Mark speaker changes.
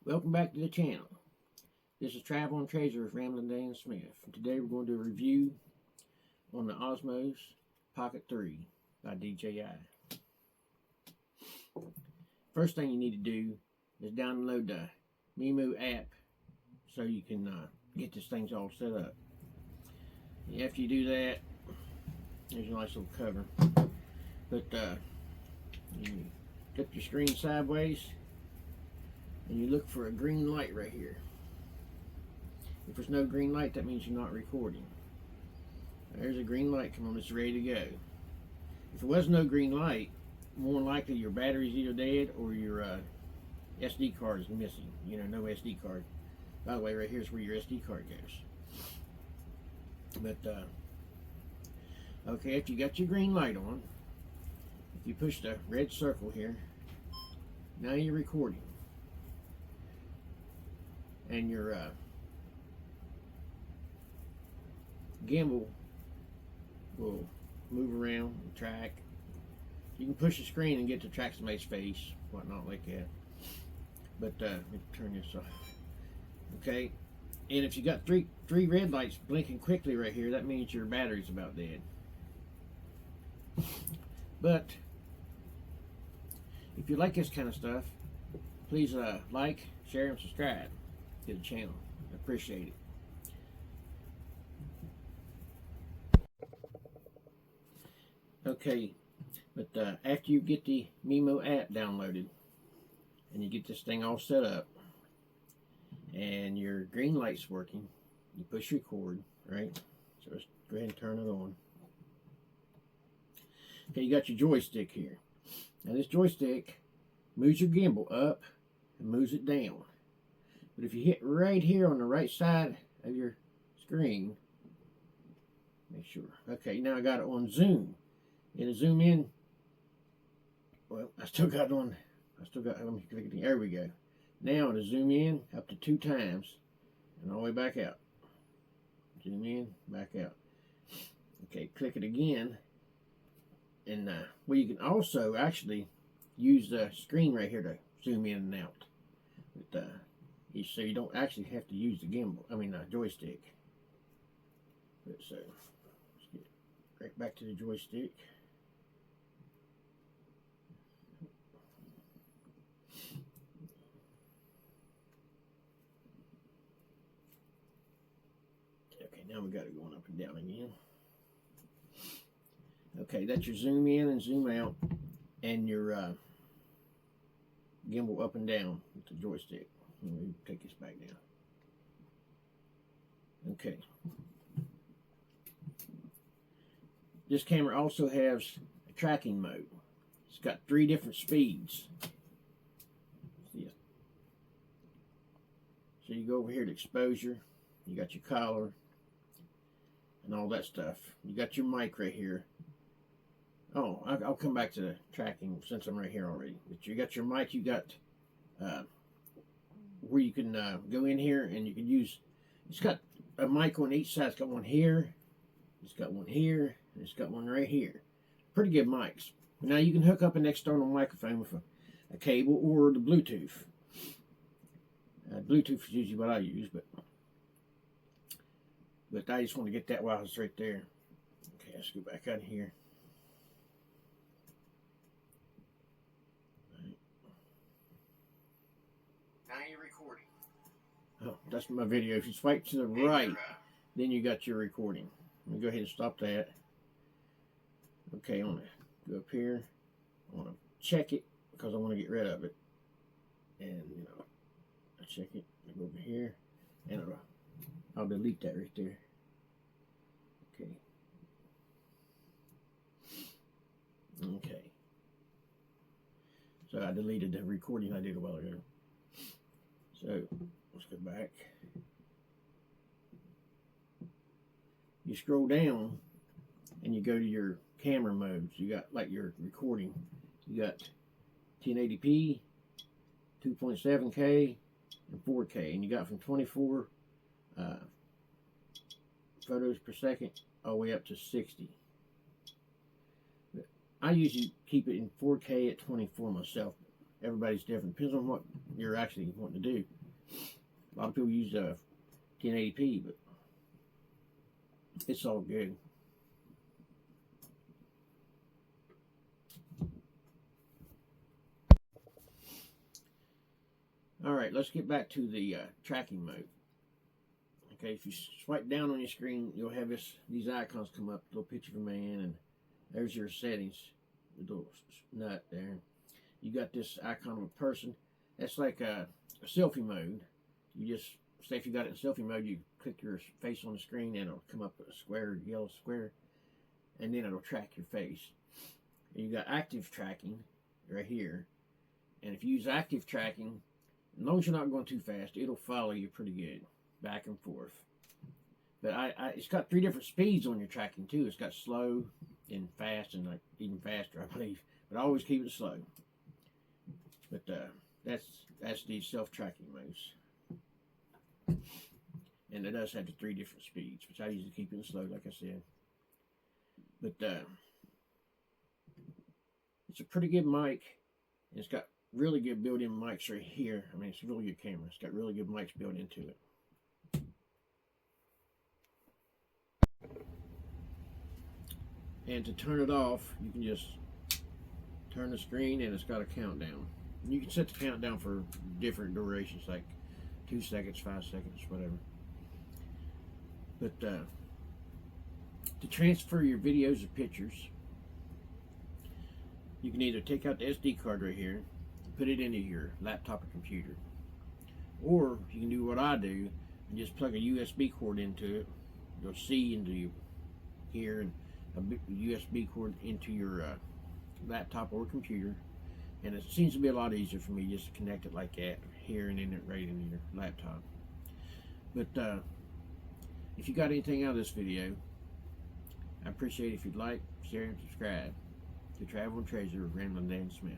Speaker 1: Welcome back to the channel. This is Travel and Treasure with Ramblin' Dan Smith. And today we're going to do a review on the Osmo's Pocket 3 by DJI. First thing you need to do is download the Mimo app so you can get this thing all set up. And after you do that, there's a nice little cover. But you flip your screen sideways and you look for a green light right here. If there's no green light, that means you're not recording. There's a green light, come on, it's ready to go. If there was no green light, more than likely your battery's either dead or your SD card is missing. You know, no SD card. By the way, right here's where your SD card goes. But, okay, if you got your green light on, if you push the red circle here, now you're recording. And your gimbal will move around and track. You can push the screen and get to track somebody's face, whatnot like that. But let me turn this off. Okay, and if you got three red lights blinking quickly right here, that means your battery's about dead. But if you like this kind of stuff, please like, share, and subscribe to the channel. I appreciate it. Okay, but after you get the Mimo app downloaded and you get this thing all set up and your green light's working, you push record, right? So let's go ahead and turn it on. Okay, you got your joystick here. Now this joystick moves your gimbal up and moves it down. But if you hit right here on the right side of your screen, make sure. Okay, now I got it on zoom. It'll zoom in. Well, I still got it on. Let me click it. There we go. Now it'll zoom in up to 2 times and all the way back out. Zoom in, back out. Okay, click it again. And well, you can also actually use the screen right here to zoom in and out. But, so you don't actually have to use the gimbal. I mean, joystick. But, so let's get right back to the joystick. Okay, now we got it going up and down again. Okay, that's your zoom in and zoom out, and your gimbal up and down with the joystick. Let me take this back down. Okay. This camera also has a tracking mode. It's got 3 different speeds. See it? So you go over here to exposure. You got your collar and all that stuff. You got your mic right here. Oh, I'll come back to the tracking since I'm right here already. But you got your mic. You got where you can go in here and you can use. It's got a mic on each side. It's got one here. It's got one here. And it's got one right here. Pretty good mics. Now you can hook up an external microphone with a cable or the Bluetooth. Bluetooth is usually what I use, but I just want to get that while it's right there. Okay, let's go back out of here. Now you're recording. Oh, that's my video. If you swipe to the right, then you got your recording. Let me go ahead and stop that. Okay, I want to go up here. I want to check it because I want to get rid of it. And, you know, I check it. I go over here. And I'll delete that right there. Okay. Okay. So I deleted the recording I did a while ago. So let's go back. You scroll down and you go to your camera modes. You got like your recording. You got 1080p, 2.7K, and 4K. And you got from 24 photos per second all the way up to 60. But I usually keep it in 4K at 24 myself. everybody's different. Depends on what you're actually wanting to do. A lot of people use 1080p, but it's all good. All right, let's get back to the tracking mode. Okay, if you swipe down on your screen, you'll have these icons come up, little picture of a man, and there's your settings, the little nut there. You got this icon of a person. That's like a selfie mode. You just say if you got it in selfie mode, you click your face on the screen, and it'll come up a square, yellow square, and then it'll track your face. And you got active tracking right here, and if you use active tracking, as long as you're not going too fast, it'll follow you pretty good, back and forth. But it's got 3 different speeds on your tracking too. It's got slow and fast, and like even faster, I believe. But I always keep it slow. But that's the self-tracking modes, and it does have the 3 different speeds, which I usually keep it slow, like I said. But it's a pretty good mic, and it's got really good built-in mics right here. I mean, it's a really good camera. It's got really good mics built into it. And to turn it off, you can just turn the screen, and it's got a countdown. You can set the countdown for different durations, like 2 seconds, 5 seconds, whatever. But to transfer your videos or pictures, you can either take out the SD card right here, put it into your laptop or computer, or you can do what I do and just plug a USB cord into it. You'll see into here, and a USB cord into your laptop or computer, and it seems to be a lot easier for me just to connect it like that here and then it right into your laptop. But if you got anything out of this video, I appreciate it if you'd like, share, and subscribe to Travel and Treasure with Grandma Dan Smith.